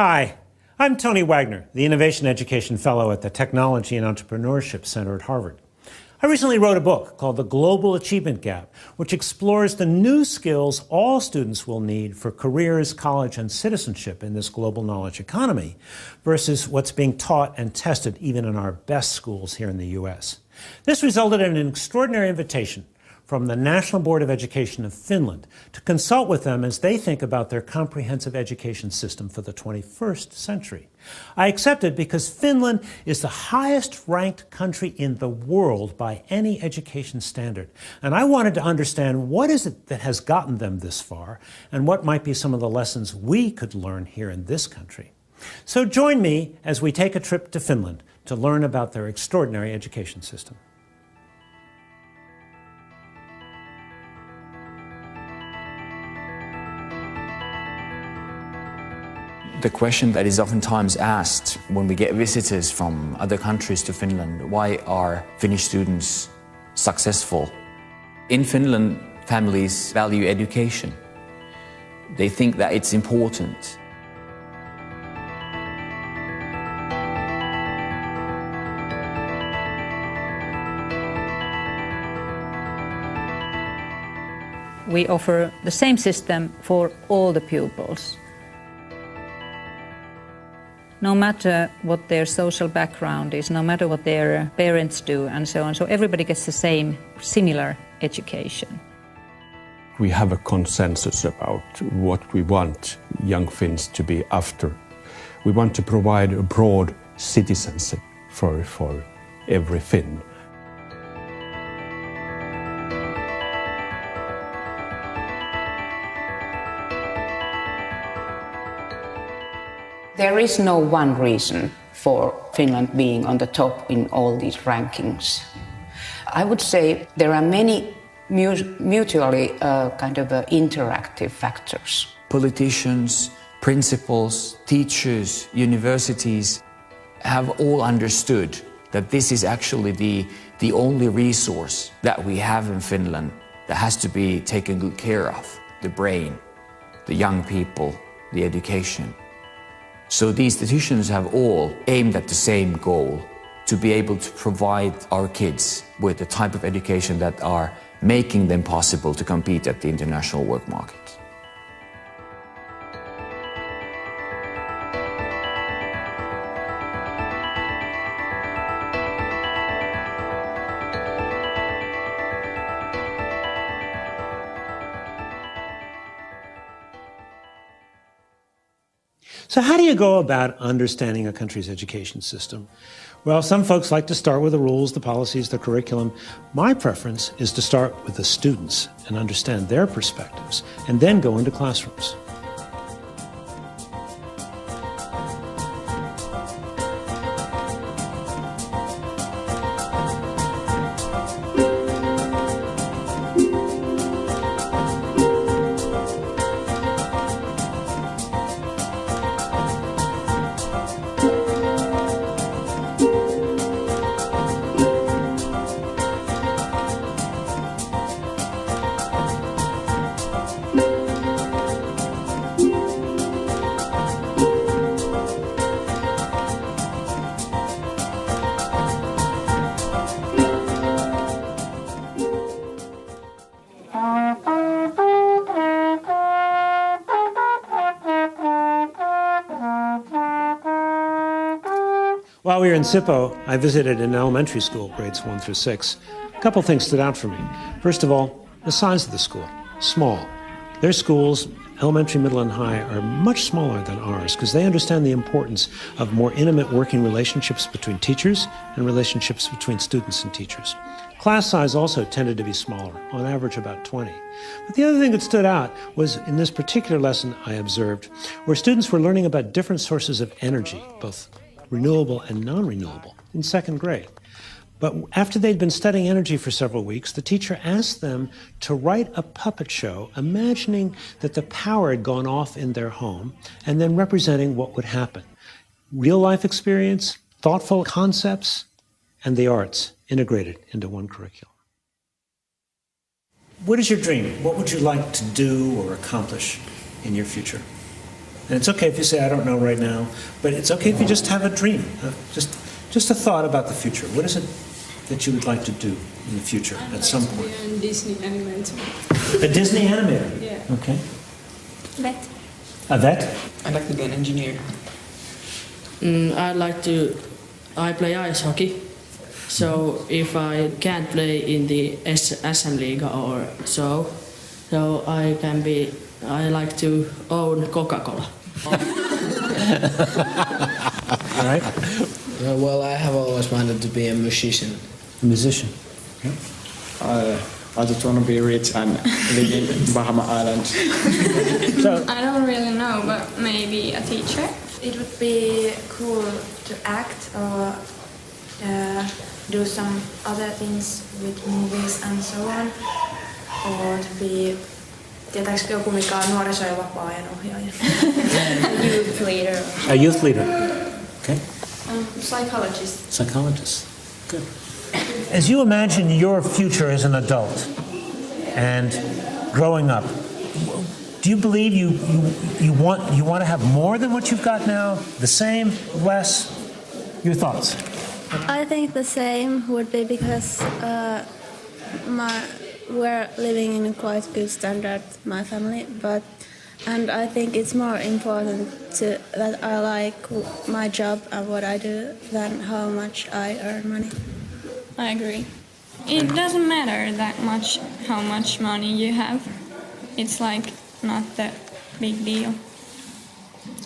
Hi, I'm Tony Wagner, the Innovation Education Fellow at the Technology and Entrepreneurship Center at Harvard. I recently wrote a book called The Global Achievement Gap, which explores the new skills all students will need for careers, college, and citizenship in this global knowledge economy versus what's being taught and tested even in our best schools here in the U.S. This resulted in an extraordinary invitation from the National Board of Education of Finland to consult with them as they think about their comprehensive education system for the 21st century. I accepted because Finland is the highest ranked country in the world by any education standard. And I wanted to understand what is it that has gotten them this far and what might be some of the lessons we could learn here in this country. So join me as we take a trip to Finland to learn about their extraordinary education system. The question that is oftentimes asked when we get visitors from other countries to Finland, why are Finnish students successful? In Finland, families value education. They think that it's important. We offer the same system for all the pupils. No matter what their social background is, no matter what their parents do, and so on. So everybody gets the same, similar education. We have a consensus about what we want young Finns to be after. We want to provide a broad citizenship for every Finn. There is no one reason for Finland being on the top in all these rankings. I would say there are many mutually interactive factors. Politicians, principals, teachers, universities have all understood that this is actually the only resource that we have in Finland that has to be taken good care of: the brain, the young people, the education. So these institutions have all aimed at the same goal, to be able to provide our kids with the type of education that are making them possible to compete at the international work market. So how do you go about understanding a country's education system? Well, some folks like to start with the rules, the policies, the curriculum. My preference is to start with the students and understand their perspectives, and then go into classrooms. While we were in Sippo, I visited an elementary school, grades 1 through 6. A couple things stood out for me. First of all, the size of the school, small. Their schools, elementary, middle, and high, are much smaller than ours because they understand the importance of more intimate working relationships between teachers and relationships between students and teachers. Class size also tended to be smaller, on average about 20. But the other thing that stood out was in this particular lesson I observed, where students were learning about different sources of energy, both renewable and non-renewable, in second grade. But after they'd been studying energy for several weeks, the teacher asked them to write a puppet show, imagining that the power had gone off in their home, and then representing what would happen. Real-life experience, thoughtful concepts, and the arts integrated into one curriculum. What is your dream? What would you like to do or accomplish in your future? And it's okay if you say, I don't know right now, but it's okay if you just have a dream, just a thought about the future. What is it that you would like to do in the future at some point? A Disney animator. A Disney animator? Yeah. Okay. Vet. A vet? I'd like to be an engineer. I play ice hockey. So if I can't play in the SM League or so I like to own Coca-Cola. All right. Well, I have always wanted to be a musician. A musician. Yeah. I just want to be rich and live in Bahama Islands. I don't really know, but maybe a teacher. It would be cool to act or do some other things with movies and so on. Or to be, tietääkö joku mikä on nuoriso- ja vapaa-ajan ohjaaja? A youth leader. A youth leader. Okay. Psychologist. Psychologist. Good. As you imagine your future as an adult and growing up, do you believe you want to have more than what you've got now? The same? Less? Your thoughts? I think the same would be because we're living in a quite good standard, my family, and I think it's more important that I like my job and what I do than how much I earn money. I agree. It doesn't matter that much how much money you have. It's like not that big deal.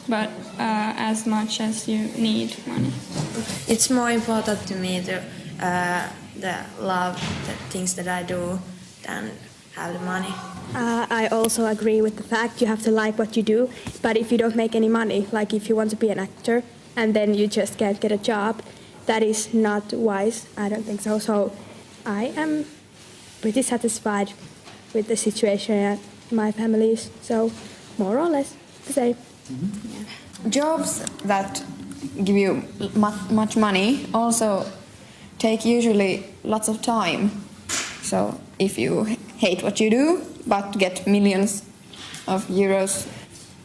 But as much as you need money. It's more important to me to love the things that I do than have the money. I also agree with the fact you have to like what you do, but if you don't make any money, like if you want to be an actor and then you just can't get a job, that is not wise. I don't think so. So I am pretty satisfied with the situation at my family's, so more or less the same. Mm-hmm. Yeah. Jobs that give you much money also take usually lots of time. So if you hate what you do but get millions of euros,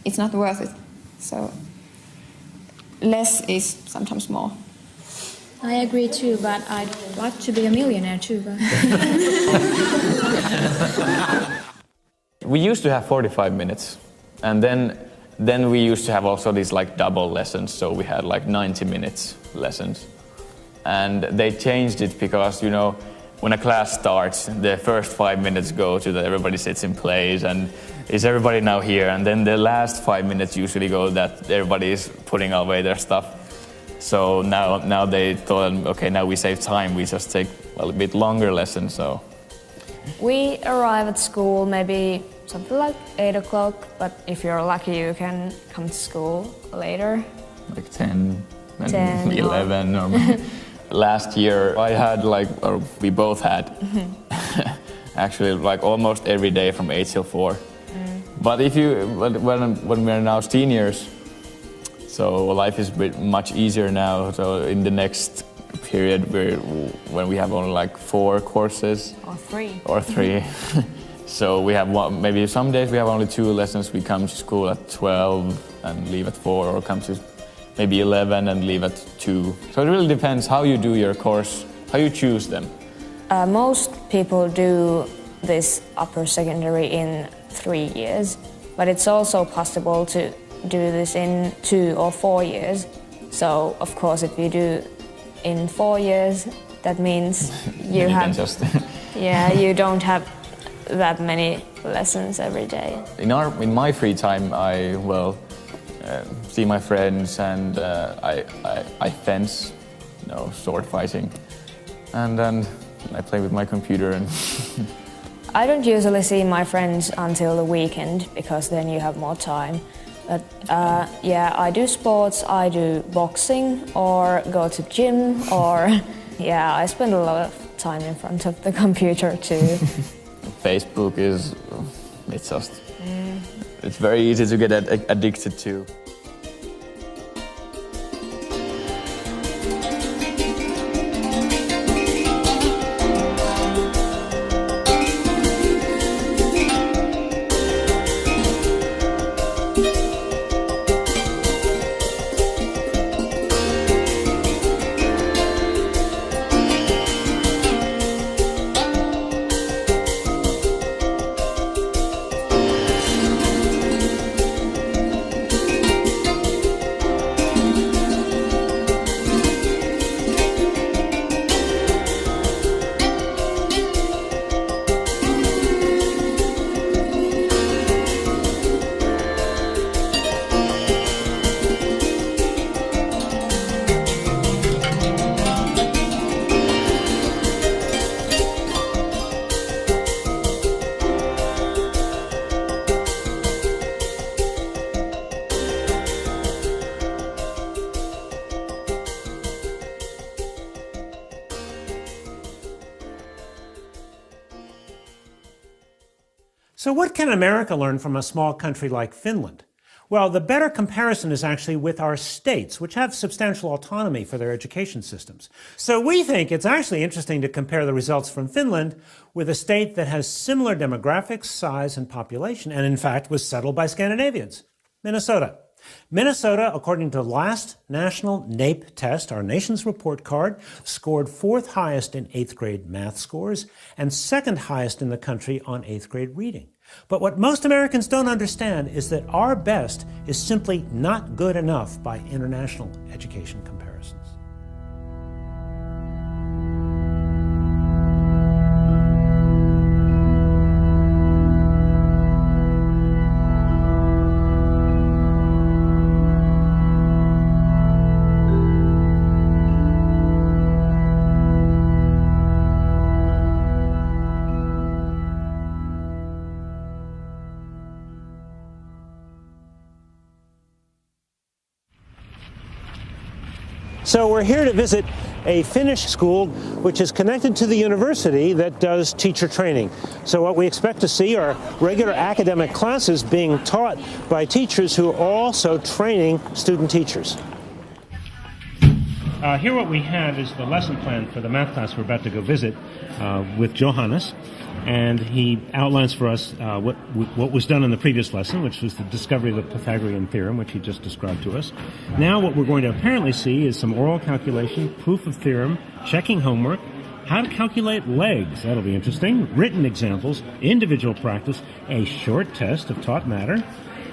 it's not worth it. So less is sometimes more. I agree too, but I'd like to be a millionaire too. But we used to have 45 minutes, and then we used to have also these like double lessons, so we had like 90 minutes lessons. And they changed it because, you know, when a class starts, the first 5 minutes go to that everybody sits in place and is everybody now here, and then the last 5 minutes usually go that everybody is putting away their stuff. So now they thought, okay, now we save time, we just take a bit longer lessons. So we arrive at school maybe something like 8 o'clock, but if you're lucky you can come to school later. Like 10 and 11 or last year I had or we both had actually like almost every day from 8 till 4. But when we're now seniors, so life is much easier now. So in the next period, when we have only like 4 courses or 3, so we have maybe some days we have only 2 lessons. We come to school at 12 and leave at 4, or come to maybe 11 and leave at 2. So it really depends how you do your course, how you choose them. Most people do this upper secondary in 3 years, but it's also possible to do this in 2 or 4 years. So of course if you do in 4 years, that means you have you don't have that many lessons every day. In my free time I see my friends and I fence, sword fighting, and then I play with my computer and I don't usually see my friends until the weekend because then you have more time. But I do sports, I do boxing or go to gym, or I spend a lot of time in front of the computer too. Facebook it's very easy to get addicted to. So what can America learn from a small country like Finland? Well, the better comparison is actually with our states, which have substantial autonomy for their education systems. So we think it's actually interesting to compare the results from Finland with a state that has similar demographics, size, and population, and in fact was settled by Scandinavians, Minnesota. Minnesota, according to the last national NAEP test, our nation's report card, scored 4th highest in 8th grade math scores and 2nd highest in the country on 8th grade reading. But what most Americans don't understand is that our best is simply not good enough by international education comparisons. So we're here to visit a Finnish school which is connected to the university that does teacher training. So what we expect to see are regular academic classes being taught by teachers who are also training student teachers. Here what we have is the lesson plan for the math class we're about to go visit with Johannes. And he outlines for us what was done in the previous lesson, which was the discovery of the Pythagorean theorem, which he just described to us. Now what we're going to apparently see is some oral calculation, proof of theorem, checking homework, how to calculate legs, that'll be interesting, written examples, individual practice, a short test of taught matter,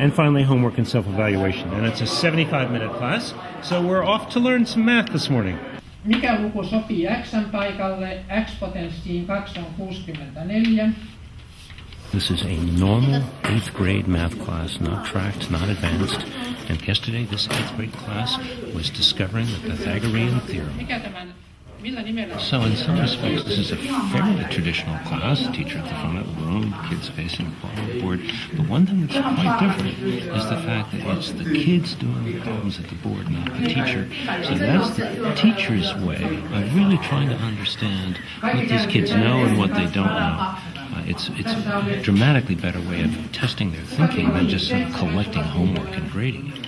and finally homework and self-evaluation. And it's a 75-minute class, so we're off to learn some math this morning. Mikä luku sopii x:n paikalle? X-potenssiin 2 on 64. This is a normal 8th grade math class, not tracked, not advanced. And yesterday this 8th grade class was discovering the Pythagorean theorem. Mikä tämän, millä nimellä? So in some respects this is a fairly traditional class, teacher at the front of the room, kids facing the blackboard. But one thing that's quite different is the fact that it's the kids doing the problems at the board, not the teacher. So that's the teacher's way of really trying to understand what these kids know and what they don't know. It's a dramatically better way of testing their thinking than just sort of collecting homework and grading it.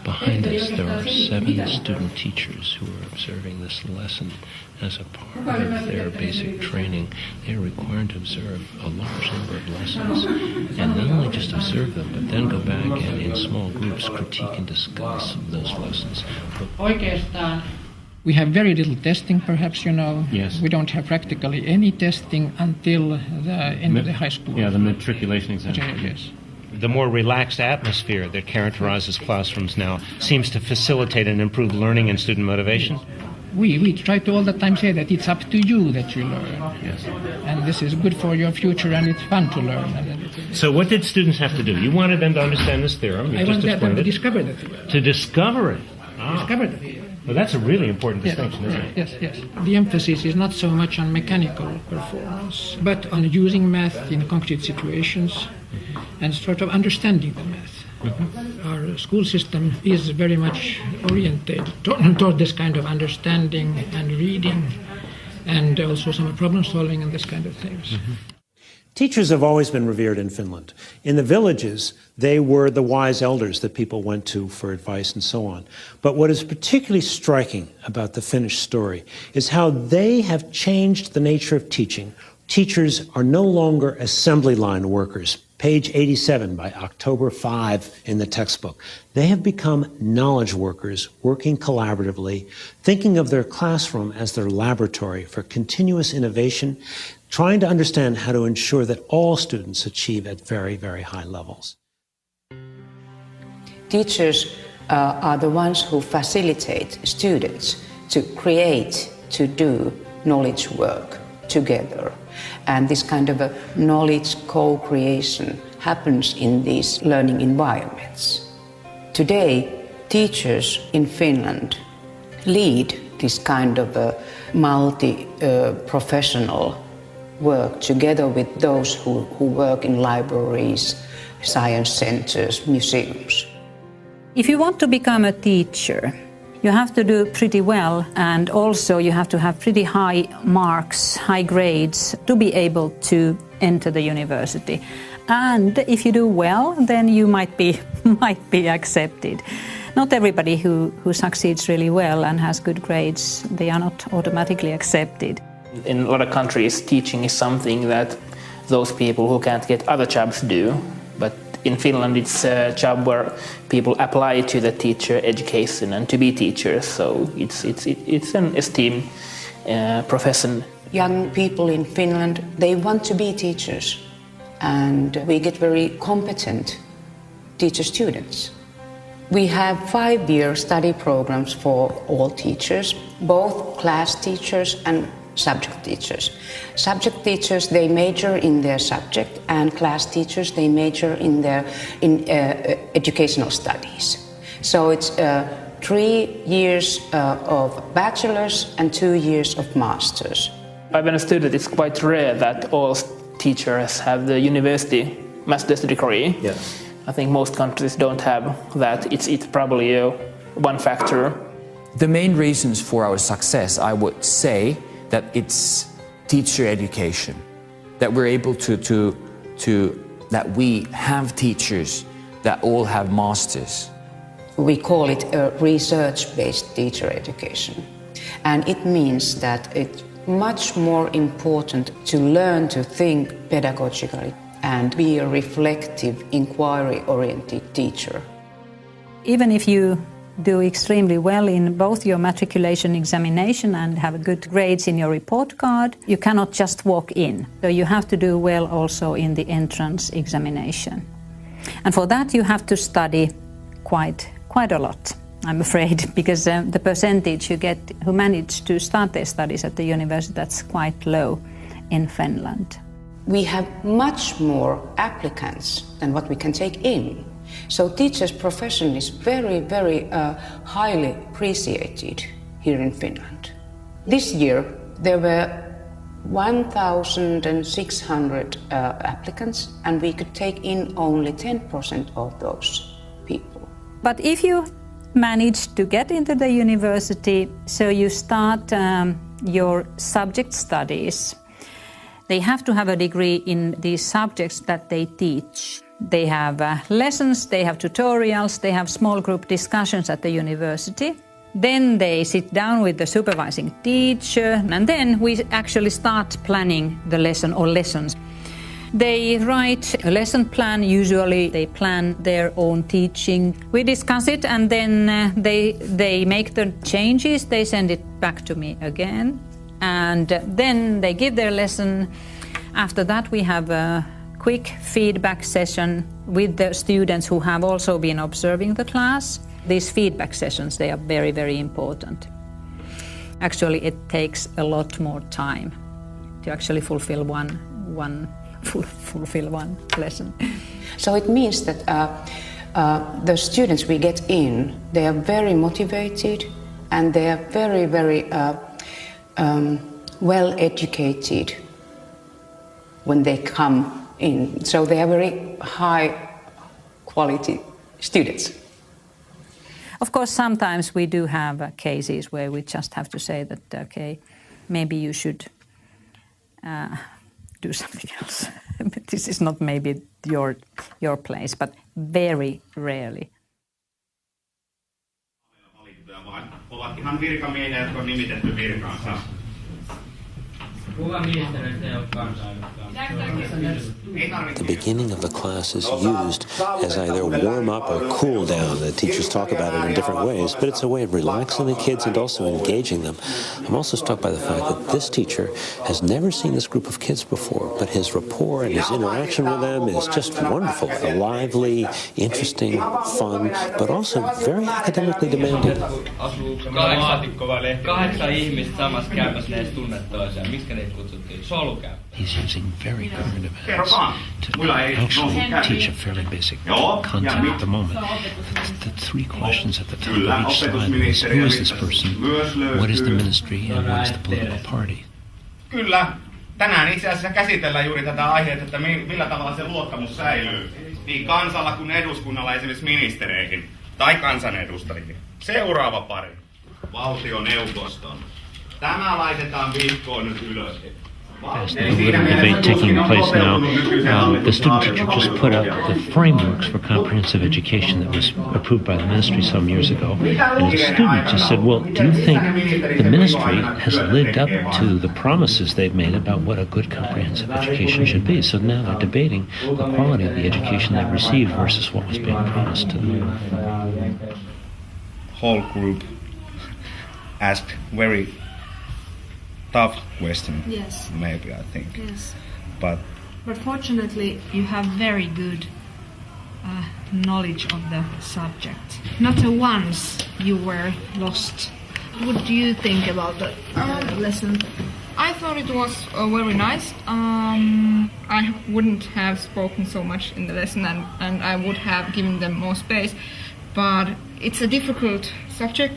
Behind us, there are 7 student teachers who are observing this lesson as a part of their basic training. They are required to observe a large number of lessons, and not only just observe them, but then go back and in small groups critique and discuss those lessons. Oikeastaan we have very little testing, perhaps, you know. Yes. We don't have practically any testing until the end of the high school. Yeah, the matriculation exam. Yes. The more relaxed atmosphere that characterizes classrooms now seems to facilitate and improve learning and student motivation. We try to all the time say that it's up to you that you learn. Yes. And this is good for your future and it's fun to learn. So what did students have to do? You wanted them to understand this theorem. I wanted them to discover the theorem. To discover it. Discover the theorem. Well, that's a really important distinction, isn't it? Yes. The emphasis is not so much on mechanical performance, but on using math in concrete situations and sort of understanding the math. Mm-hmm. Our school system is very much oriented toward this kind of understanding and reading and also some problem solving and this kind of things. Mm-hmm. Teachers have always been revered in Finland. In the villages, they were the wise elders that people went to for advice and so on. But what is particularly striking about the Finnish story is how they have changed the nature of teaching. Teachers are no longer assembly line workers. Page 87 by October 5 in the textbook. They have become knowledge workers working collaboratively, thinking of their classroom as their laboratory for continuous innovation, trying to understand how to ensure that all students achieve at very, very high levels. Teachers are the ones who facilitate students to create, to do knowledge work together. And this kind of a knowledge co-creation happens in these learning environments. Today, teachers in Finland lead this kind of a multi-professional work together with those who work in libraries, science centers, museums. If you want to become a teacher, You have to do pretty well, and also you have to have pretty high marks, high grades to be able to enter the university. And if you do well, then you might be accepted. Not everybody who succeeds really well and has good grades, they are not automatically accepted. In a lot of countries, teaching is something that those people who can't get other jobs do. But in Finland, it's a job where people apply to the teacher education and to be teachers. So it's an esteemed profession. Young people in Finland, they want to be teachers. And we get very competent teacher students. We have 5-year study programs for all teachers, both class teachers and subject teachers. Subject teachers, they major in their subject, and class teachers, they major in educational studies. So it's 3 years of bachelor's and 2 years of master's. I've understood that it's quite rare that all teachers have the university master's degree. Yeah. I think most countries don't have that. It's probably one factor. The main reasons for our success, I would say, that it's teacher education, that we're able that we have teachers that all have masters. We call it a research-based teacher education. And it means that it's much more important to learn to think pedagogically and be a reflective, inquiry-oriented teacher. Even if you do extremely well in both your matriculation examination and have good grades in your report card, you cannot just walk in. So you have to do well also in the entrance examination. And for that you have to study quite a lot, I'm afraid, because the percentage you get who manage to start their studies at the university, that's quite low in Finland. We have much more applicants than what we can take in. So teachers' profession is very, very highly appreciated here in Finland. This year there were 1,600 applicants, and we could take in only 10% of those people. But if you manage to get into the university, so you start your subject studies, they have to have a degree in these subjects that they teach. They have lessons, they have tutorials, they have small group discussions at the university. Then they sit down with the supervising teacher, and then we actually start planning the lesson or lessons. They write a lesson plan, usually they plan their own teaching. We discuss it, and then they make the changes, they send it back to me again. And then they give their lesson. After that we have a quick feedback session with the students who have also been observing the class. These feedback sessions, they are very, very important. Actually, it takes a lot more time to actually fulfill one lesson. So it means that the students we get in, they are very motivated and they are very, very well educated when they come in. So they are very high quality students. Of course, sometimes we do have cases where we just have to say that, okay, maybe you should do something else. This is not maybe your place, but very rarely. Ovat ihan virkamiehiä, jotka on nimitetty virkaansa. The beginning of the class is used as either warm up or cool down. The teachers talk about it in different ways, but it's a way of relaxing the kids and also engaging them. I'm also struck by the fact that this teacher has never seen this group of kids before, but his rapport and his interaction with them is just wonderful. Lively, interesting, fun, but also very academically demanding. 8 ihmistä samassa käymässä, ne edes tunne toisiaan. Miksi ne kutsuttiin? Solukäyppä. He's using very current events to actually teach a fairly basic content at the moment. The 3 questions at the top of each slide is, who is this person, what is the ministry, and what is the political party? Kyllä. Tänään itse asiassa käsitellään juuri tätä aihetta, että millä tavalla se luottamus säilyy niin kansalla kuin eduskunnalla esimerkiksi ministereihin tai kansanedustajiin. Seuraava pari. valtioneuvoston. Tämä laitetaan vihkoon nyt ylös. Fascinating debate taking place now. The student teacher just put up the frameworks for comprehensive education that was approved by the ministry some years ago. And the student just said, well, do you think the ministry has lived up to the promises they've made about what a good comprehensive education should be? So now they're debating the quality of the education they've received versus what was being promised to them. Whole group asked very tough question. Yes. Maybe, I think. Yes. But fortunately, you have very good knowledge of the subject. Not once you were lost. What do you think about the lesson? I thought it was very nice. I wouldn't have spoken so much in the lesson, and I would have given them more space. But it's a difficult subject,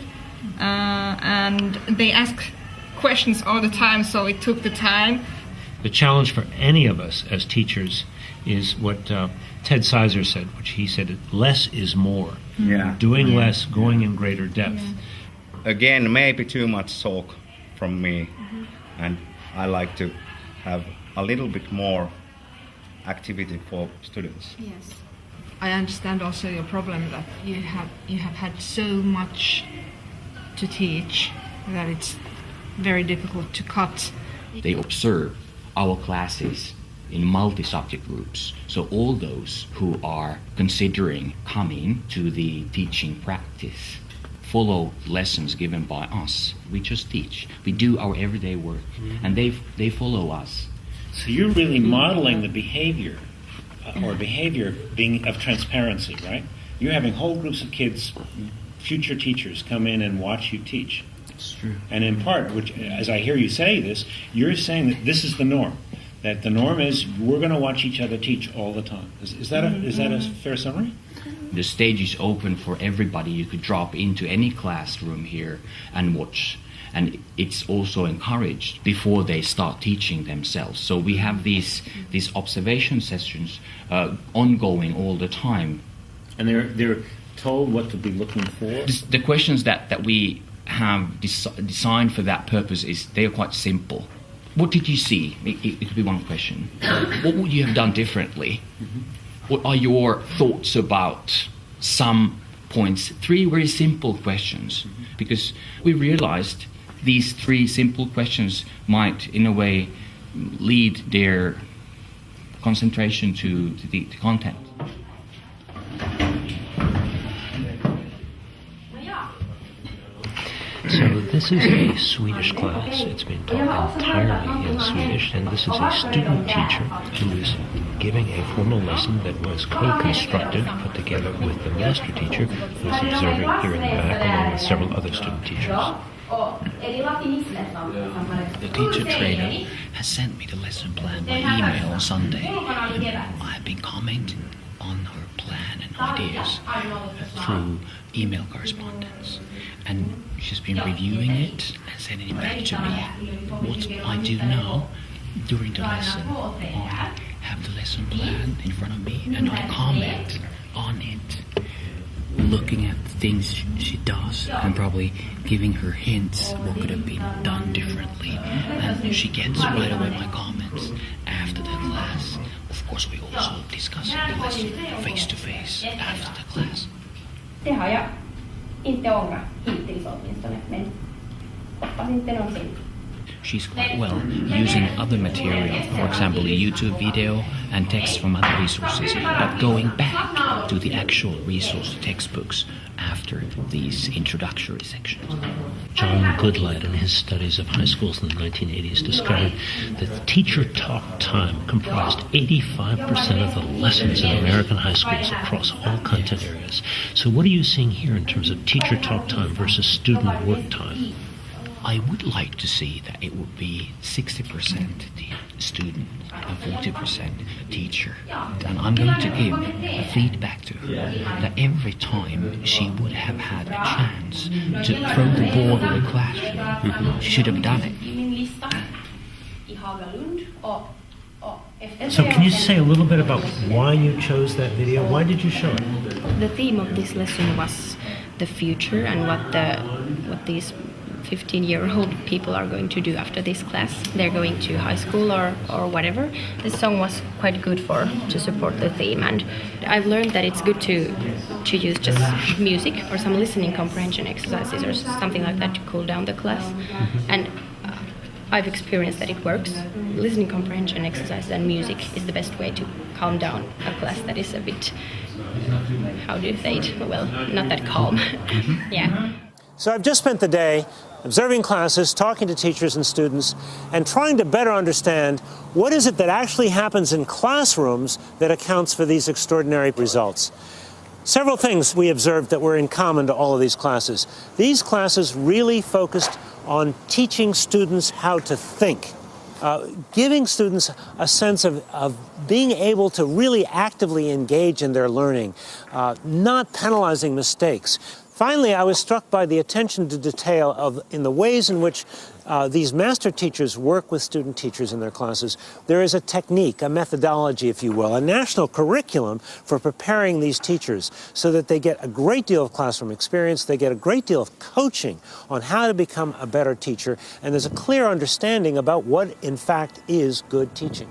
and they ask questions all the time, so it took the time. The challenge for any of us as teachers is what Ted Sizer said, which he said, less is more. Yeah. Doing less, going in greater depth. Again, maybe too much talk from me, and I like to have a little bit more activity for students. Yes. I understand also your problem that you have had so much to teach that it's very difficult to cut. They observe our classes in multi-subject groups. So all those who are considering coming to the teaching practice follow lessons given by us. We just teach. We do our everyday work, and they follow us. So you're really modeling the behavior, or behavior being of transparency, right? You're having whole groups of kids, future teachers, come in and watch you teach. It's true. And in part, which, as I hear you say this, you're saying that this is the norm. That the norm is we're going to watch each other teach all the time. Is that a fair summary? The stage is open for everybody. You could drop into any classroom here and watch. And it's also encouraged before they start teaching themselves. So we have these observation sessions ongoing all the time. And they're told what to be looking for? The questions that we have designed for that purpose they are quite simple. What did you see? It could be one question. What would you have done differently? What are your thoughts about some points? 3 very simple questions. Because we realized these 3 simple questions might, in a way, lead their concentration to the content. So this is a Swedish class. It's been taught entirely in Swedish, and this is a student teacher who is giving a formal lesson that was co-constructed, put together with the master teacher, who is observing here in the back, along with several other student teachers. The teacher trainer has sent me the lesson plan by email on Sunday. I have been commenting on her plan and ideas through email correspondence. And she's been reviewing it and sending it back to me. What I do now during the lesson, I have the lesson plan in front of me and I comment on it, looking at the things she does and probably giving her hints what could have been done differently. And she gets right away my comments after the class. Of course, we also discuss the lesson face to face after the class. Det har jag inte ångrat hittills åtminstone, men hoppas inte någonsin. She's quite well using other material, for example, a YouTube video and text from other resources, but going back to the actual resource textbooks after these introductory sections. John Goodlight, in his studies of high schools in the 1980s, discovered that teacher talk time comprised 85% of the lessons in American high schools across all content areas. So what are you seeing here in terms of teacher talk time versus student work time? I would like to see that it would be 60% the student and 40% teacher. And I'm going to give feedback to her that every time she would have had a chance to throw the ball in the classroom, she should have done it. So can you say a little bit about why you chose that video? Why did you show it? The theme of this lesson was the future and what these 15-year-old people are going to do after this class. They're going to high school or whatever. This song was quite good to support the theme, and I've learned that it's good to use just music or some listening comprehension exercises or something like that to cool down the class. And I've experienced that it works. Listening comprehension exercises and music is the best way to calm down a class that is a bit, how do you say it? Well, not that calm. Yeah. So I've just spent the day observing classes, talking to teachers and students, and trying to better understand what is it that actually happens in classrooms that accounts for these extraordinary results. Several things we observed that were in common to all of these classes. These classes really focused on teaching students how to think, giving students a sense of being able to really actively engage in their learning, not penalizing mistakes. Finally, I was struck by the attention to detail in the ways in which these master teachers work with student teachers in their classes. There is a technique, a methodology, if you will, a national curriculum for preparing these teachers so that they get a great deal of classroom experience, they get a great deal of coaching on how to become a better teacher, and there's a clear understanding about what, in fact, is good teaching.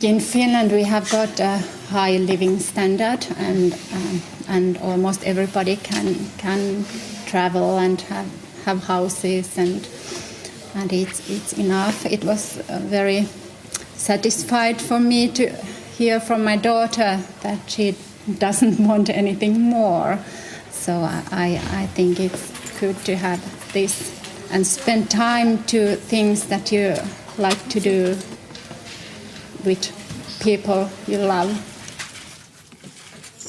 In Finland, we have got a high living standard, and almost everybody can travel and have houses, and it's enough. It was very satisfied for me to hear from my daughter that she doesn't want anything more. So I think it's good to have this and spend time to things that you like to do with people you love.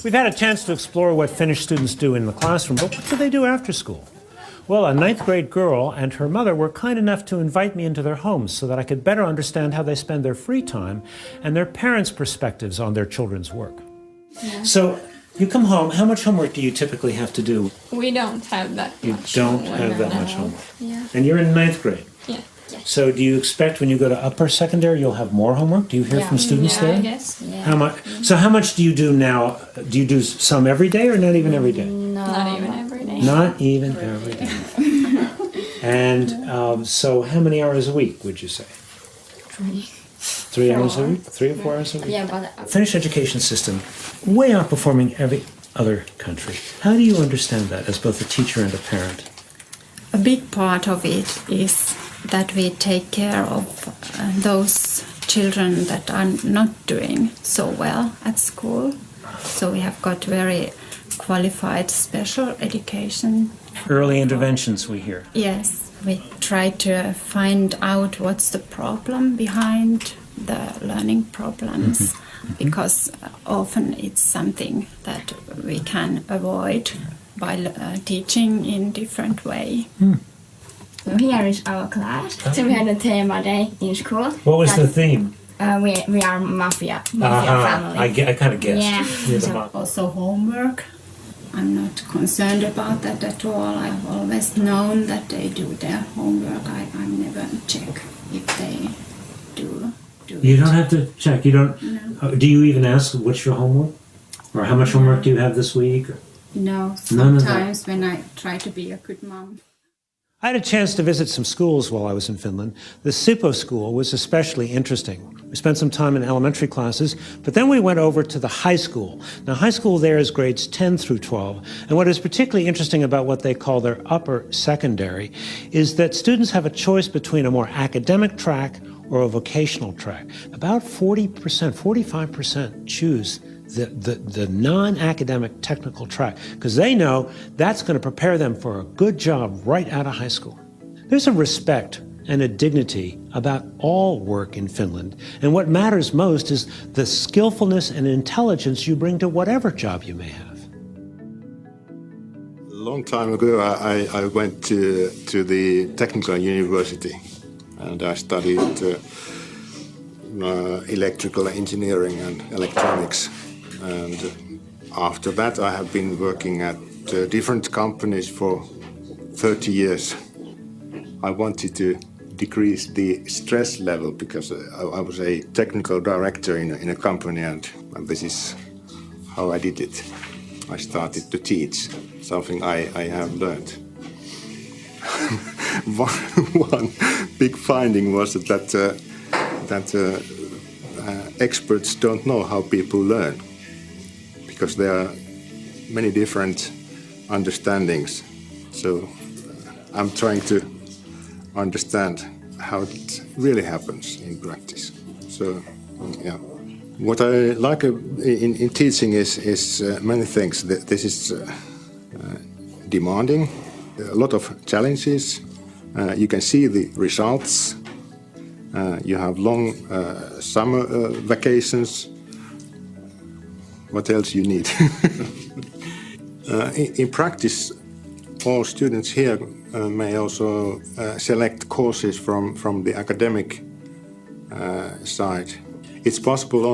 We've had a chance to explore what Finnish students do in the classroom, but what do they do after school? Well, a 9th grade girl and her mother were kind enough to invite me into their homes so that I could better understand how they spend their free time and their parents' perspectives on their children's work. Yeah. So, you come home, how much homework do you typically have to do? We don't have that much. You don't have that much homework. Yeah. And you're in 9th grade? Yeah. So do you expect when you go to upper secondary you'll have more homework? Do you hear from students there? I guess. Yeah. How much? So how much do you do now? Do you do some every day or not even every day? No. Not even every day. Not even every day. And so how many hours a week would you say? 3 hours a week? 3 or 4 hours a week? Yeah, but Finnish education system way outperforming every other country. How do you understand that as both a teacher and a parent? A big part of it is that we take care of those children that are not doing so well at school. So we have got very qualified special education. Early interventions we hear. Yes, we try to find out what's the problem behind the learning problems, because often it's something that we can avoid by teaching in different way. So here is our class. So we had a thema day in school. What was the theme? We are mafia family. I kind of guessed. Yeah. You're the So mom. also homework. I'm not concerned about that at all. I've always known that they do their homework. I never check if they do You don't have to check. You don't. No. Do you even ask what's your homework, or how much homework do you have this week? No, None of that. sometimes when I try to be a good mom. I had a chance to visit some schools while I was in Finland. The Sippo school was especially interesting. We spent some time in elementary classes, but then we went over to the high school. Now, high school there is grades 10 through 12, and what is particularly interesting about what they call their upper secondary is that students have a choice between a more academic track or a vocational track. About 40%, 45% choose the non-academic technical track, because they know that's going to prepare them for a good job right out of high school. There's a respect and a dignity about all work in Finland. And what matters most is the skillfulness and intelligence you bring to whatever job you may have. A long time ago, I went to the technical university, and I studied electrical engineering and electronics. And after that, I have been working at different companies for 30 years. I wanted to decrease the stress level because I was a technical director in a company, and this is how I did it. I started to teach something I have learned. One big finding was that experts don't know how people learn, because there are many different understandings. So I'm trying to understand how it really happens in practice. So, yeah. What I like in teaching is many things. This is demanding, a lot of challenges. You can see the results. You have long summer vacations. What else you need? In practice, all students here may also select courses from the academic side. It's possible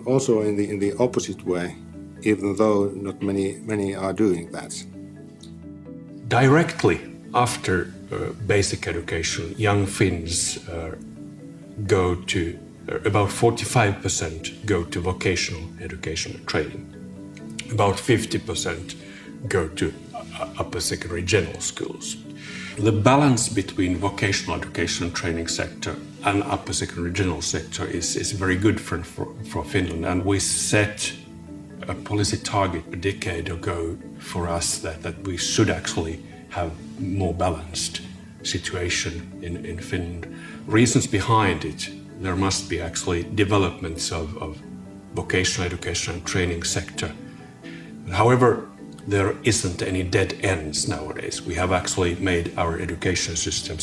also in the opposite way, even though not many are doing that. Directly after basic education, young Finns go to, about 45% go to vocational education and training. About 50% go to upper secondary general schools. The balance between vocational education and training sector and upper secondary general sector is very good for Finland, and we set a policy target a decade ago for us that we should actually have more balanced situation in Finland. Reasons behind it, there must be actually developments of vocational education and training sector. However, there isn't any dead ends nowadays. We have actually made our education system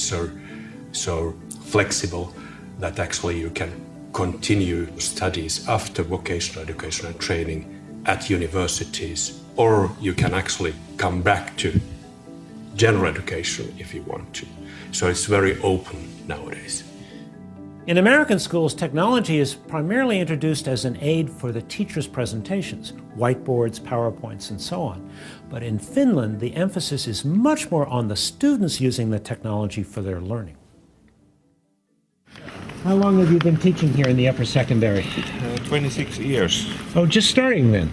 so flexible that actually you can continue studies after vocational education and training at universities, or you can actually come back to general education if you want to. So it's very open nowadays. In American schools, technology is primarily introduced as an aid for the teacher's presentations, whiteboards, PowerPoints, and so on. But in Finland, the emphasis is much more on the students using the technology for their learning. How long have you been teaching here in the upper secondary? 26 years. Oh, just starting then?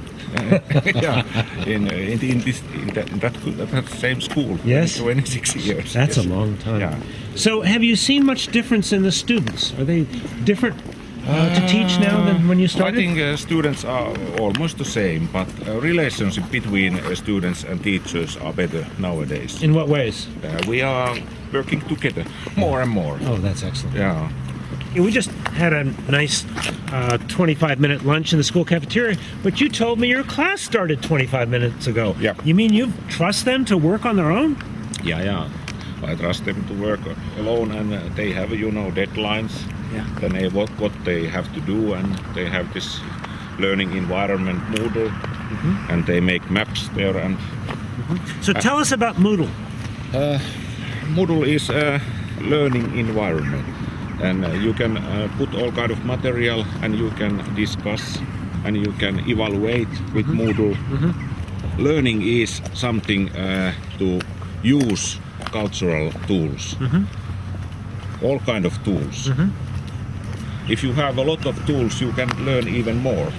Yeah, in that same school. Yes? 26 years. That's yes. a long time. Yeah. So have you seen much difference in the students? Are they different to teach now than when you started? I think students are almost the same, but relationship between students and teachers are better nowadays. In what ways? We are working together more and more. Oh, that's excellent. Yeah. We just had a nice 25-minute lunch in the school cafeteria, but you told me your class started 25 minutes ago. Yeah. You mean you trust them to work on their own? Yeah. I trust them to work alone, and they have, deadlines. Yeah. Then what they have to do, and they have this learning environment Moodle, and they make maps there. And So tell us about Moodle. Moodle is a learning environment. And you can put all kind of material, and you can discuss, and you can evaluate with Moodle. Learning is something to use cultural tools, all kind of tools. If you have a lot of tools, you can learn even more.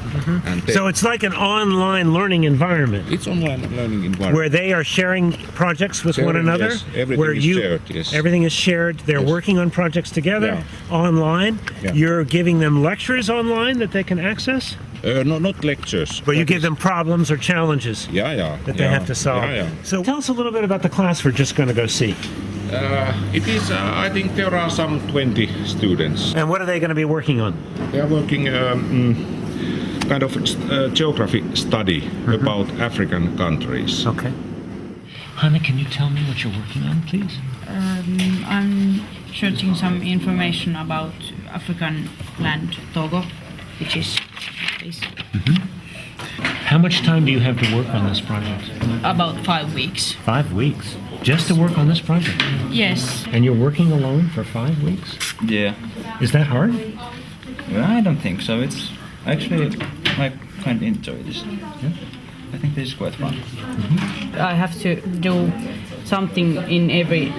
And So it's like an online learning environment. It's online learning environment. Where they are sharing projects with one another? Yes. Everything is shared, yes. Everything is shared. They're working on projects together online. Yeah. You're giving them lectures online that they can access? No, not lectures. But you give them problems or challenges that they have to solve. Yeah. So tell us a little bit about the class we're just going to go see. It is, I think there are some 20 students. And what are they going to be working on? They are working kind of geography study about African countries. Okay. Hanna, can you tell me what you're working on, please? I'm searching some information about African land Togo, which is this. How much time do you have to work on this project? About 5 weeks. 5 weeks? Just to work on this project? Yes. And you're working alone for 5 weeks? Yeah. Is that hard? Well, I don't think so. It's actually, I kind of enjoy this. Yeah. I think this is quite fun. I have to do something in every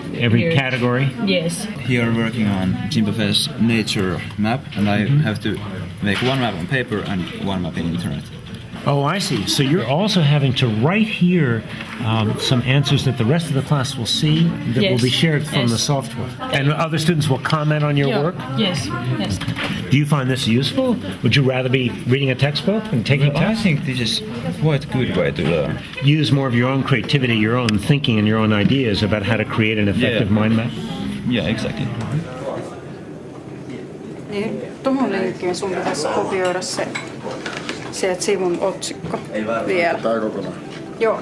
category? Yes. Here working on Zimbabwe's nature map, and I have to make one map on paper and one map in internet. Oh, I see. So you're also having to write here some answers that the rest of the class will see that will be shared from the software. And other students will comment on your work? Yes, yes. Do you find this useful? Would you rather be reading a textbook and taking tests? I think this is quite a good way to learn. Use more of your own creativity, your own thinking, and your own ideas about how to create an effective mind map? Yeah, exactly. Niin, tuohon linkkiin sun pitäisi kopioida se sieltä sivun otsikko vielä. Tää kokonaan? Joo.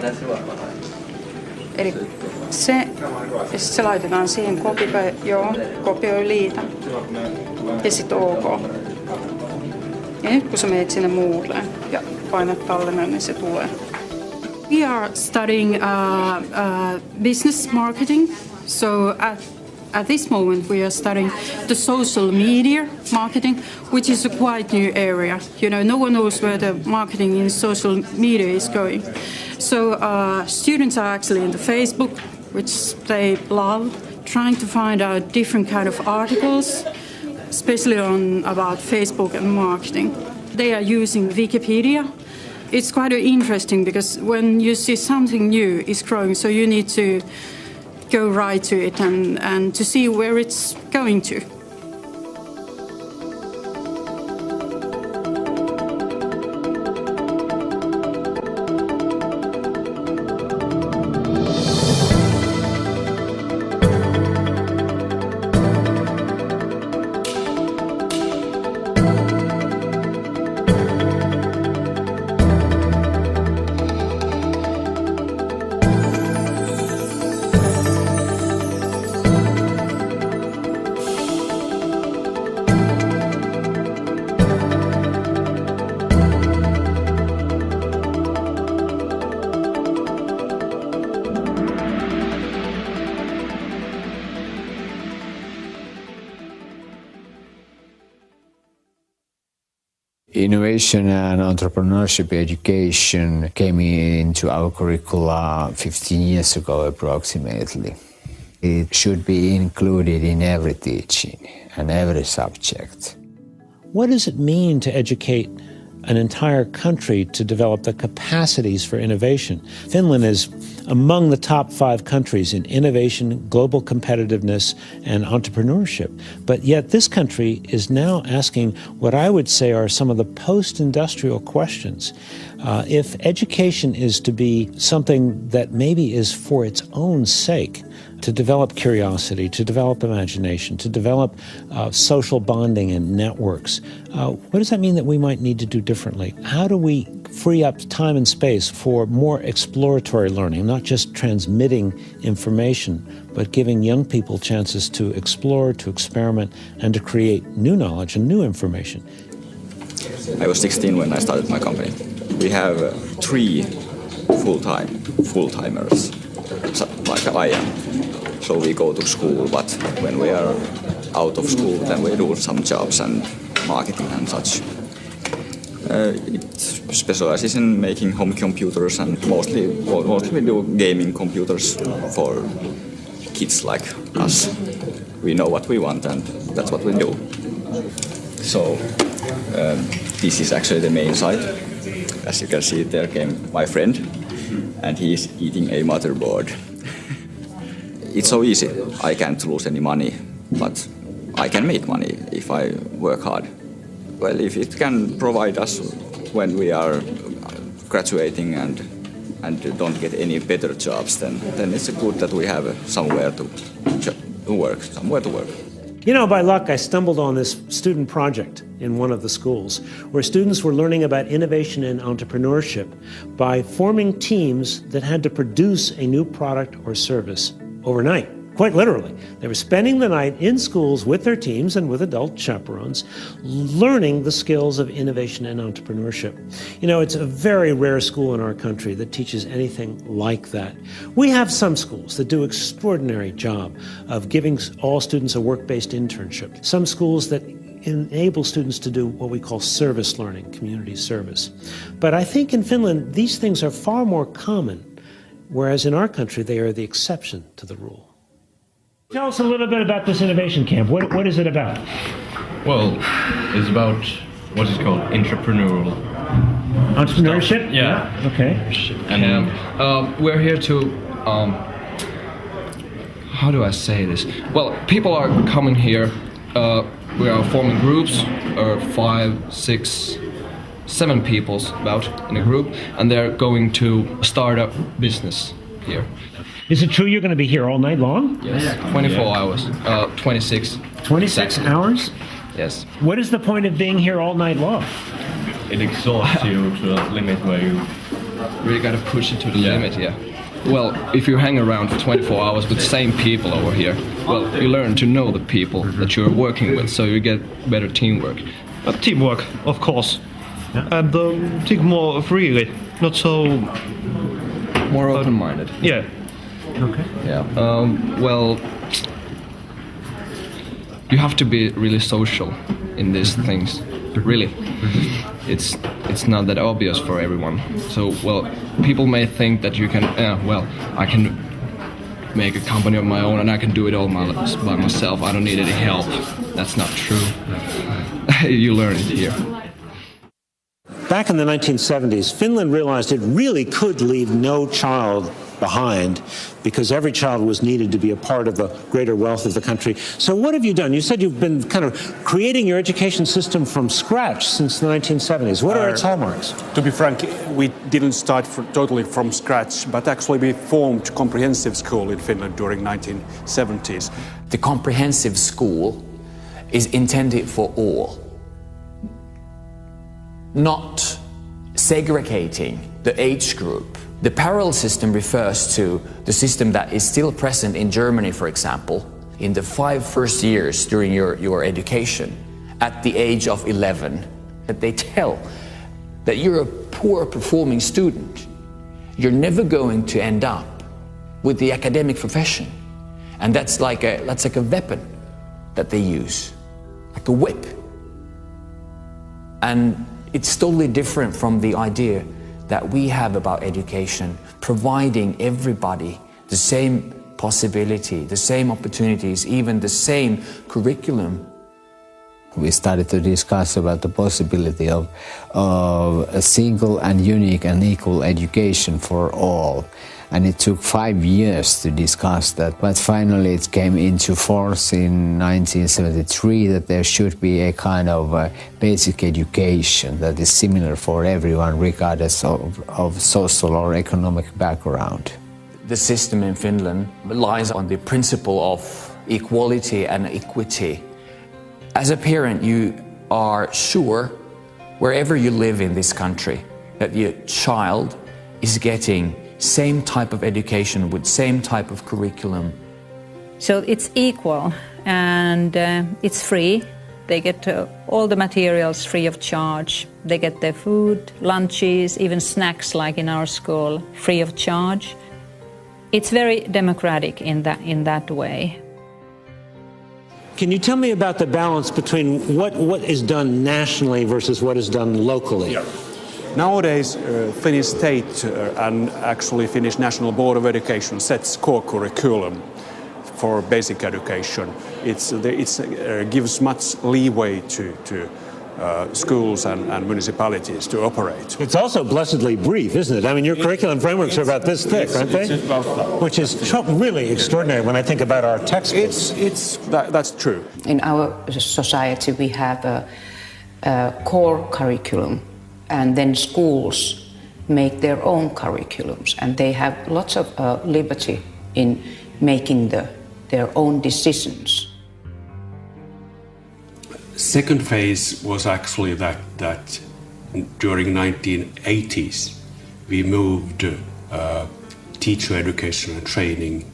Eli se, ja sit se laitetaan siihen kopioi liitä. Ja sit OK. Ja nyt kun sä menet sinne Moodleen ja painat tallennan, niin se tulee. We are studying business marketing. So at this moment, we are studying the social media marketing, which is a quite new area. You know, no one knows where the marketing in social media is going. So students are actually into Facebook, which they love, trying to find out different kind of articles, especially about Facebook and marketing. They are using Wikipedia. It's quite interesting because when you see something new is growing, so you need to go right to it and to see where it's going to. Innovation and entrepreneurship education came into our curricula 15 years ago approximately. It should be included in every teaching and every subject. What does it mean to educate an entire country to develop the capacities for innovation? Finland is among the top 5 countries in innovation, global competitiveness, and entrepreneurship. But yet this country is now asking what I would say are some of the post-industrial questions. If education is to be something that maybe is for its own sake, to develop curiosity, to develop imagination, to develop social bonding and networks, what does that mean that we might need to do differently? How do we free up time and space for more exploratory learning, not just transmitting information, but giving young people chances to explore, to experiment, and to create new knowledge and new information? I was 16 when I started my company. We have 3 full-timers, like I am. So we go to school, but when we are out of school, then we do some jobs and marketing and such. It specializes in making home computers, and mostly we do gaming computers for kids like us. We know what we want, and that's what we do. So this is actually the main site. As you can see, there came my friend, and he is eating a motherboard. It's so easy. I can't lose any money, but I can make money if I work hard. Well, if it can provide us when we are graduating and don't get any better jobs, then it's good that we have somewhere to work. You know, by luck, I stumbled on this student project in one of the schools where students were learning about innovation and entrepreneurship by forming teams that had to produce a new product or service overnight. Quite literally. They were spending the night in schools with their teams and with adult chaperones, learning the skills of innovation and entrepreneurship. You know, it's a very rare school in our country that teaches anything like that. We have some schools that do an extraordinary job of giving all students a work-based internship. Some schools that enable students to do what we call service learning, community service. But I think in Finland, these things are far more common, whereas in our country, they are the exception to the rule. Tell us a little bit about this innovation camp. What is it about? Well, it's about what is called entrepreneurial. Entrepreneurship? Stuff. Yeah. Okay. And we're here to, how do I say this? Well, people are coming here. We are forming groups, 5, 6, 7 people about in a group, and they're going to start a business here. Is it true you're going to be here all night long? Yes, 24 hours, 26. 26 hours? Yes. What is the point of being here all night long? It exhausts you to a limit where you really got to push it to the limit, yeah. Well, if you hang around for 24 hours with the same people over here, well, you learn to know the people that you're working with, so you get better teamwork. Teamwork, of course. And think more freely, not so... More open-minded. Yeah. Okay. Yeah. Well, you have to be really social in these things. Really. It's not that obvious for everyone. So, well, people may think that you can, well, I can make a company of my own and I can do it all by myself. I don't need any help. That's not true. You learn it here. Back in the 1970s, Finland realized it really could leave no child behind because every child was needed to be a part of the greater wealth of the country. So what have you done? You said you've been kind of creating your education system from scratch since the 1970s. What are its hallmarks? To be frank, we didn't start totally from scratch, but actually we formed comprehensive school in Finland during 1970s. The comprehensive school is intended for all, not segregating the age group. The parallel system refers to the system that is still present in Germany, for example, in the 5 first years during your education, at the age of 11, that they tell that you're a poor performing student. You're never going to end up with the academic profession. And that's like a weapon that they use, like a whip. And it's totally different from the idea that we have about education, providing everybody the same possibility, the same opportunities, even the same curriculum. We started to discuss about the possibility of a single and unique and equal education for all. And it took 5 years to discuss that, but finally it came into force in 1973 that there should be a kind of basic education that is similar for everyone regardless of social or economic background. The system in Finland relies on the principle of equality and equity. As a parent, you are sure, wherever you live in this country, that your child is getting same type of education with same type of curriculum. So it's equal and it's free. They get all the materials free of charge. They get their food, lunches, even snacks like in our school, free of charge. It's very democratic in that way. Can you tell me about the balance between what is done nationally versus what is done locally? Yeah. Nowadays, Finnish state and actually Finnish National Board of Education sets core curriculum for basic education. It gives much leeway to schools and municipalities to operate. It's also blessedly brief, isn't it? I mean, your curriculum frameworks are about this thick, aren't they? Which is really extraordinary when I think about our textbooks. That's true. In our society, we have a core curriculum, and then schools make their own curriculums, and they have lots of liberty in making their own decisions. Second phase was actually that during 1980s we moved teacher education and training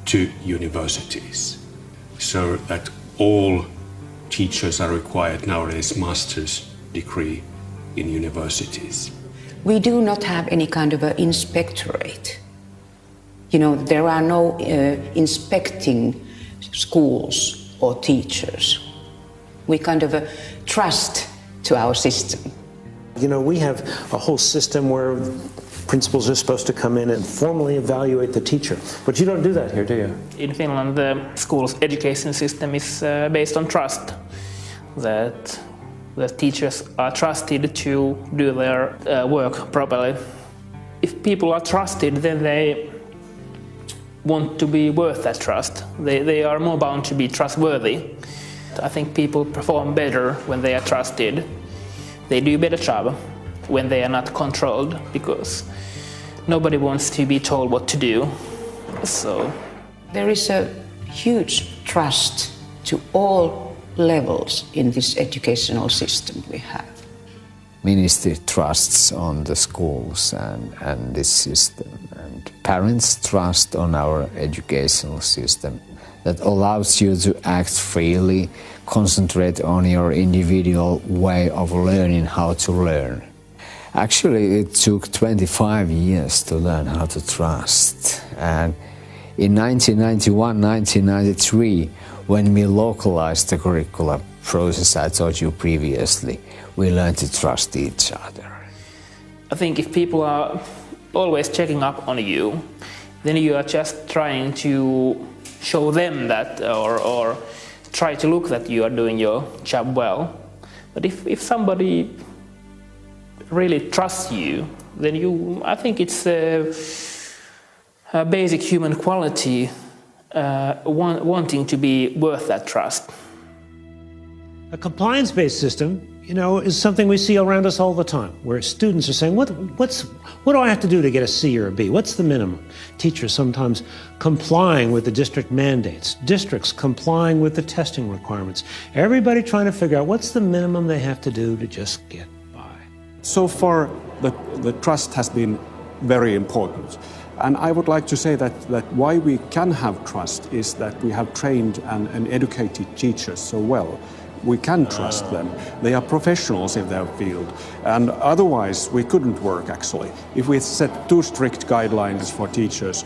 to universities, so that all teachers are required nowadays master's degree in universities. We do not have any kind of an inspectorate. You know, there are no inspecting schools or teachers. We kind of trust to our system. You know, we have a whole system where principals are supposed to come in and formally evaluate the teacher. But you don't do that here, do you? In Finland, the school's education system is based on trust. That the teachers are trusted to do their work properly. If people are trusted, then they want to be worth that trust. They are more bound to be trustworthy. I think people perform better when they are trusted. They do a better job when they are not controlled, because nobody wants to be told what to do. So there is a huge trust to all levels in this educational system we have. Ministry trusts on the schools and this system, and parents trust on our educational system that allows you to act freely, concentrate on your individual way of learning how to learn. Actually, it took 25 years to learn how to trust. And in 1991, 1993, when we localized the curriculum process I told you previously, we learned to trust each other. I think if people are always checking up on you, then you are just trying to show them that, or try to look that you are doing your job well. But if somebody really trusts you, then I think it's a basic human quality, wanting to be worth that trust. A compliance-based system, you know, is something we see around us all the time, where students are saying, what do I have to do to get a C or a B? What's the minimum? Teachers sometimes complying with the district mandates, districts complying with the testing requirements, everybody trying to figure out what's the minimum they have to do to just get by. So far, the trust has been very important. And I would like to say that why we can have trust is that we have trained and educated teachers so well. We can trust them. They are professionals in their field. And otherwise, we couldn't work, actually. If we set too strict guidelines for teachers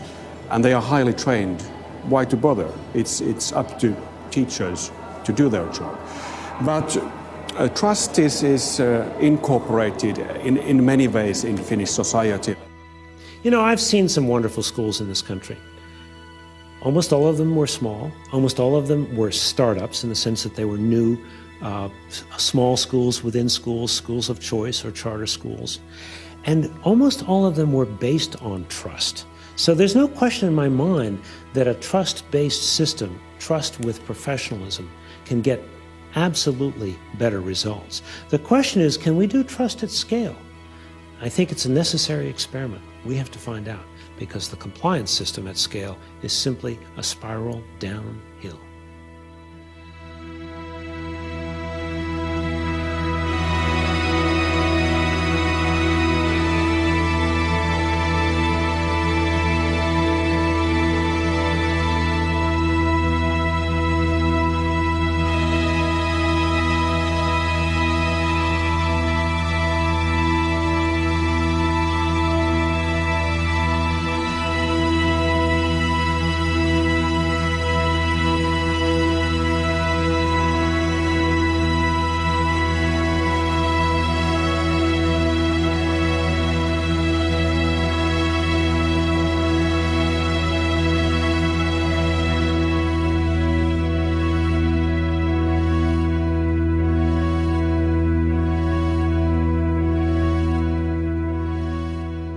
and they are highly trained, why to bother? It's up to teachers to do their job. But trust is incorporated in many ways in Finnish society. You know, I've seen some wonderful schools in this country. Almost all of them were small. Almost all of them were startups in the sense that they were new, small schools within schools, schools of choice or charter schools. And almost all of them were based on trust. So there's no question in my mind that a trust-based system, trust with professionalism, can get absolutely better results. The question is, can we do trust at scale? I think it's a necessary experiment. We have to find out, because the compliance system at scale is simply a spiral downhill.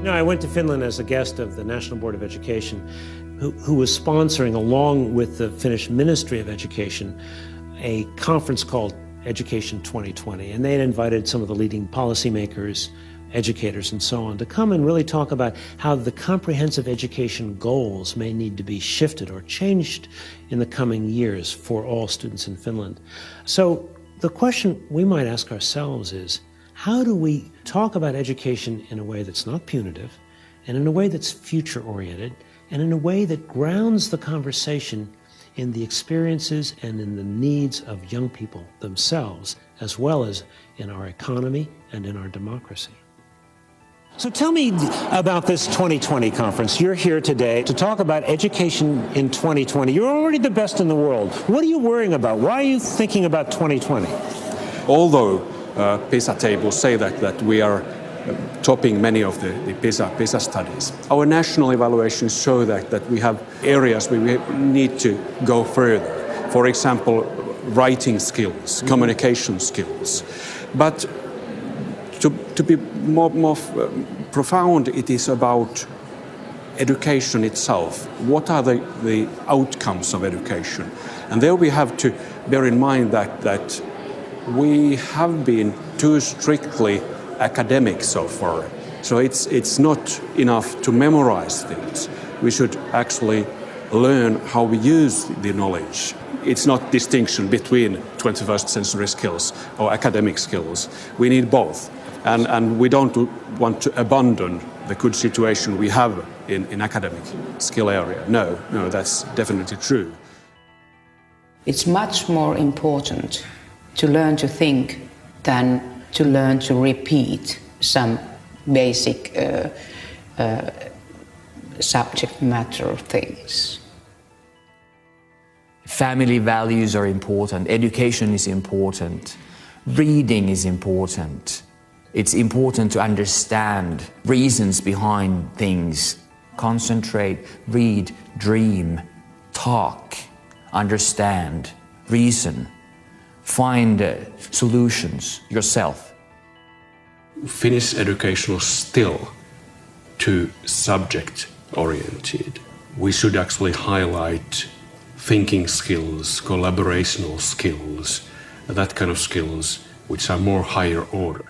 I went to Finland as a guest of the National Board of Education, who was sponsoring, along with the Finnish Ministry of Education, a conference called Education 2020. And they had invited some of the leading policymakers, educators, and so on to come and really talk about how the comprehensive education goals may need to be shifted or changed in the coming years for all students in Finland. So the question we might ask ourselves is, how do we talk about education in a way that's not punitive and in a way that's future-oriented and in a way that grounds the conversation in the experiences and in the needs of young people themselves, as well as in our economy and in our democracy. So tell me about this 2020 conference. You're here today to talk about education in 2020. You're already the best in the world. What are you worrying about? Why are you thinking about 2020? Although PISA tables say that we are topping many of the PISA studies, our national evaluations show that we have areas where we need to go further. For example, writing skills, communication skills. But to be more profound, it is about education itself. What are the outcomes of education? And there we have to bear in mind that we have been too strictly academic so far. So it's not enough to memorize things. We should actually learn how we use the knowledge. It's not distinction between 21st century skills or academic skills. We need both. And we don't want to abandon the good situation we have in academic skill area. No, that's definitely true. It's much more important to learn to think than to learn to repeat some basic subject matter things. Family values are important, education is important, reading is important. It's important to understand reasons behind things. Concentrate, read, dream, talk, understand, reason, find solutions yourself. Finnish education is still too subject-oriented. We should actually highlight thinking skills, collaborational skills, that kind of skills which are more higher order.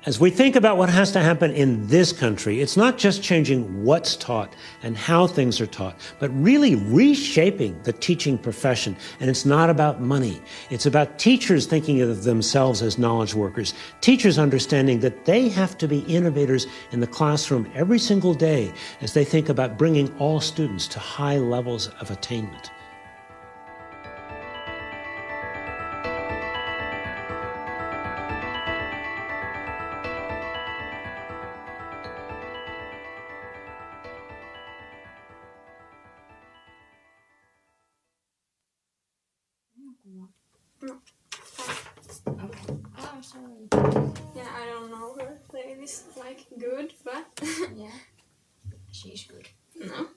As we think about what has to happen in this country, it's not just changing what's taught and how things are taught, but really reshaping the teaching profession. And it's not about money. It's about teachers thinking of themselves as knowledge workers, teachers understanding that they have to be innovators in the classroom every single day as they think about bringing all students to high levels of attainment. Oh, sorry. Yeah, I don't know her playing this like good, but yeah, she's good. No.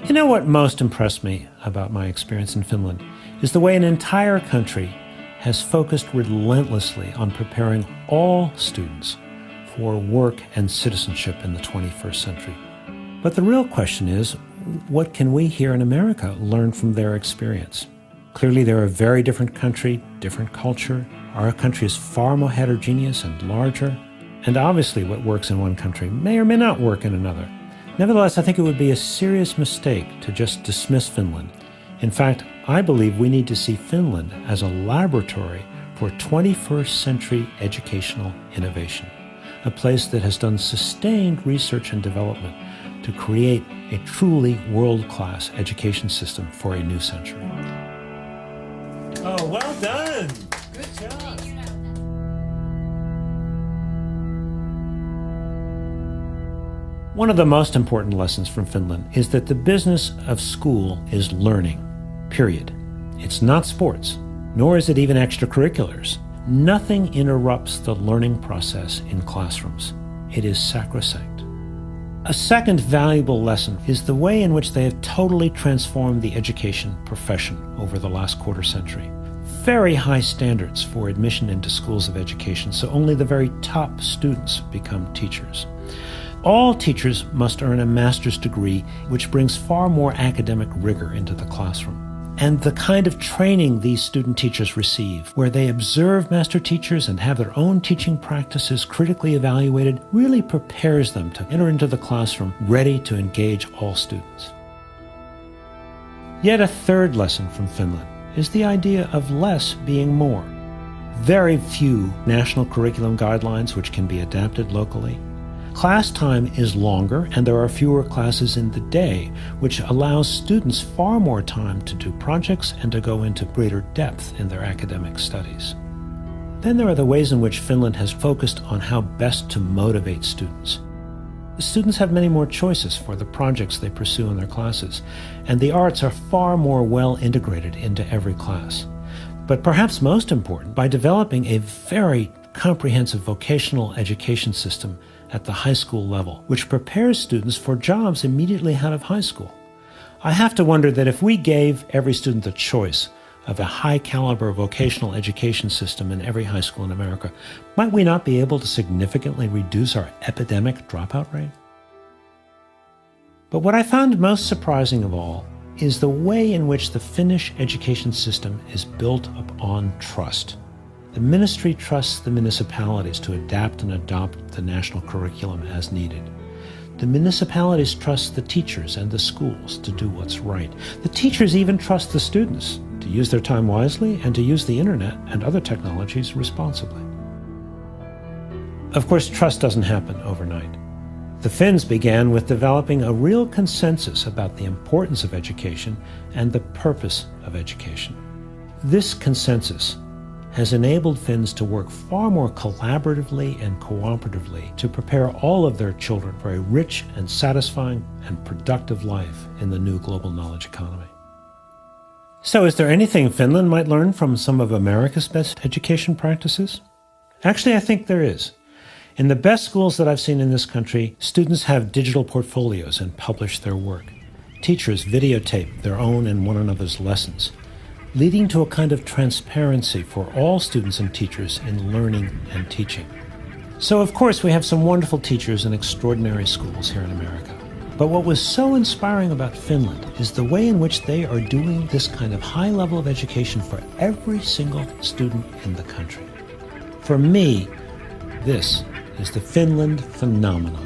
You know what most impressed me about my experience in Finland is the way an entire country has focused relentlessly on preparing all students for work and citizenship in the 21st century. But the real question is, what can we here in America learn from their experience? Clearly, they're a very different country, different culture. Our country is far more heterogeneous and larger. And obviously, what works in one country may or may not work in another. Nevertheless, I think it would be a serious mistake to just dismiss Finland. In fact, I believe we need to see Finland as a laboratory for 21st century educational innovation, a place that has done sustained research and development to create a truly world-class education system for a new century. Oh, well done! Good job! One of the most important lessons from Finland is that the business of school is learning, period. It's not sports, nor is it even extracurriculars. Nothing interrupts the learning process in classrooms. It is sacrosanct. A second valuable lesson is the way in which they have totally transformed the education profession over the last quarter century. Very high standards for admission into schools of education, so only the very top students become teachers. All teachers must earn a master's degree, which brings far more academic rigor into the classroom. And the kind of training these student teachers receive, where they observe master teachers and have their own teaching practices critically evaluated, really prepares them to enter into the classroom ready to engage all students. Yet a third lesson from Finland is the idea of less being more. Very few national curriculum guidelines which can be adapted locally. Class time is longer and there are fewer classes in the day, which allows students far more time to do projects and to go into greater depth in their academic studies. Then there are the ways in which Finland has focused on how best to motivate students. The students have many more choices for the projects they pursue in their classes, and the arts are far more well integrated into every class. But perhaps most important, by developing a very comprehensive vocational education system at the high school level, which prepares students for jobs immediately out of high school. I have to wonder that if we gave every student the choice of a high-caliber vocational education system in every high school in America, might we not be able to significantly reduce our epidemic dropout rate? But what I found most surprising of all is the way in which the Finnish education system is built upon trust. The ministry trusts the municipalities to adapt and adopt the national curriculum as needed. The municipalities trust the teachers and the schools to do what's right. The teachers even trust the students to use their time wisely and to use the internet and other technologies responsibly. Of course, trust doesn't happen overnight. The Finns began with developing a real consensus about the importance of education and the purpose of education. This consensus has enabled Finns to work far more collaboratively and cooperatively to prepare all of their children for a rich and satisfying and productive life in the new global knowledge economy. So is there anything Finland might learn from some of America's best education practices? Actually, I think there is. In the best schools that I've seen in this country, students have digital portfolios and publish their work. Teachers videotape their own and one another's lessons, leading to a kind of transparency for all students and teachers in learning and teaching. So of course we have some wonderful teachers in extraordinary schools here in America. But what was so inspiring about Finland is the way in which they are doing this kind of high level of education for every single student in the country. For me, this is the Finland phenomenon.